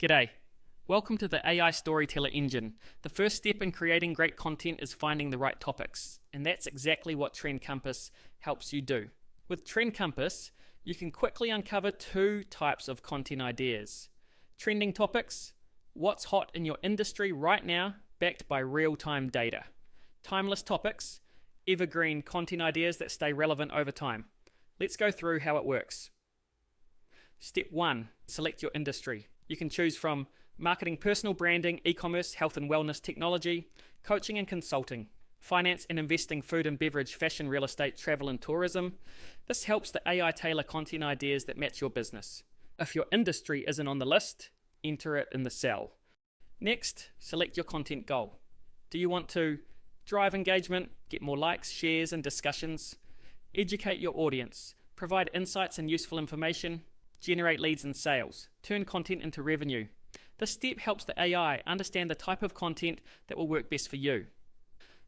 G'day. Welcome to the AI Storyteller Engine. The first step in creating great content is finding the right topics, and that's exactly what TrendCompass helps you do. With TrendCompass, you can quickly uncover two types of content ideas. Trending topics, what's hot in your industry right now, backed by real-time data. Timeless topics, evergreen content ideas that stay relevant over time. Let's go through how it works. Step 1, select your industry. You can choose from marketing, personal branding, e-commerce, health and wellness, technology, coaching and consulting, finance and investing, food and beverage, fashion, real estate, travel and tourism. This helps the AI tailor content ideas that match your business. If your industry isn't on the list, enter it in the cell. Next, select your content goal. Do you want to drive engagement, get more likes, shares and discussions, educate your audience, provide insights and useful information, generate leads and sales, turn content into revenue? This step helps the AI understand the type of content that will work best for you.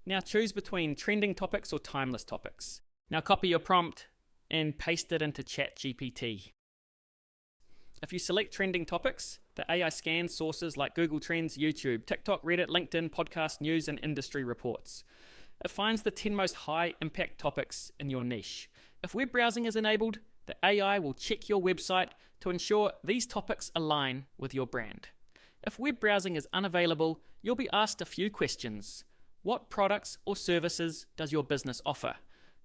Now choose between trending topics or timeless topics. Now copy your prompt and paste it into ChatGPT. If you select trending topics, the AI scans sources like Google Trends, YouTube, TikTok, Reddit, LinkedIn, podcast, news and industry reports. It finds the 10 most high impact topics in your niche. If web browsing is enabled, the AI will check your website to ensure these topics align with your brand. If web browsing is unavailable, you'll be asked a few questions. What products or services does your business offer?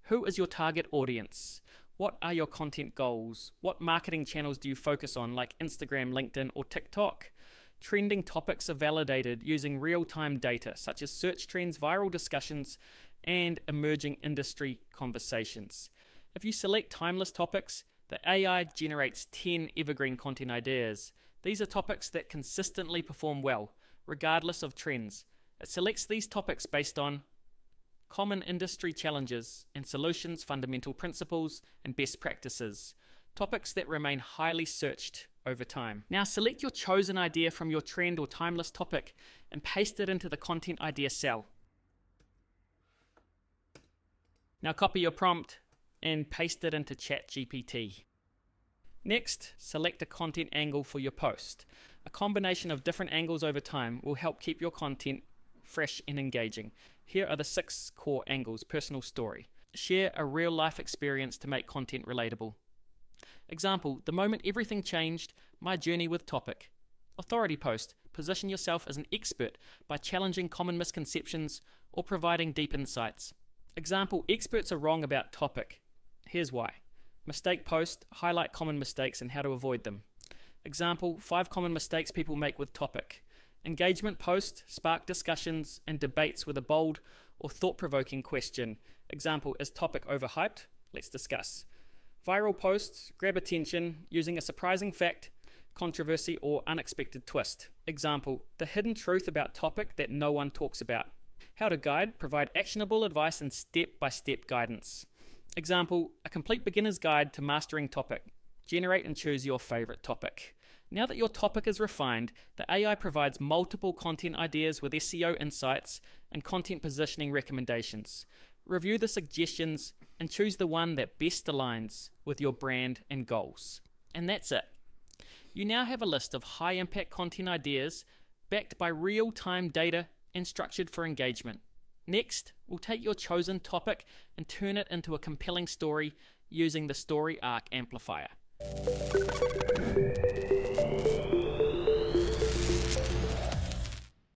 Who is your target audience? What are your content goals? What marketing channels do you focus on, like Instagram, LinkedIn, or TikTok? Trending topics are validated using real-time data, such as search trends, viral discussions, and emerging industry conversations. If you select timeless topics, the AI generates 10 evergreen content ideas. These are topics that consistently perform well, regardless of trends. It selects these topics based on common industry challenges and solutions, fundamental principles, and best practices. Topics that remain highly searched over time. Now select your chosen idea from your trend or timeless topic and paste it into the content idea cell. Now copy your prompt and paste it into ChatGPT. Next, select a content angle for your post. A combination of different angles over time will help keep your content fresh and engaging. Here are the 6 core angles. Personal story. Share a real-life experience to make content relatable. Example, the moment everything changed, my journey with topic. Authority post. Position yourself as an expert by challenging common misconceptions or providing deep insights. Example, experts are wrong about topic. Here's why. Mistake post, highlight common mistakes and how to avoid them. Example, 5 common mistakes people make with topic. Engagement post, spark discussions and debates with a bold or thought-provoking question. Example, is topic overhyped? Let's discuss. Viral posts, grab attention using a surprising fact, controversy or unexpected twist. Example, the hidden truth about topic that no one talks about. How to guide, provide actionable advice and step-by-step guidance. Example, a complete beginner's guide to mastering topic. Generate and choose your favorite topic. Now that your topic is refined, the AI provides multiple content ideas with SEO insights and content positioning recommendations. Review the suggestions and choose the one that best aligns with your brand and goals. And that's it. You now have a list of high-impact content ideas backed by real-time data and structured for engagement. Next, we'll take your chosen topic and turn it into a compelling story using the Story Arc Amplifier.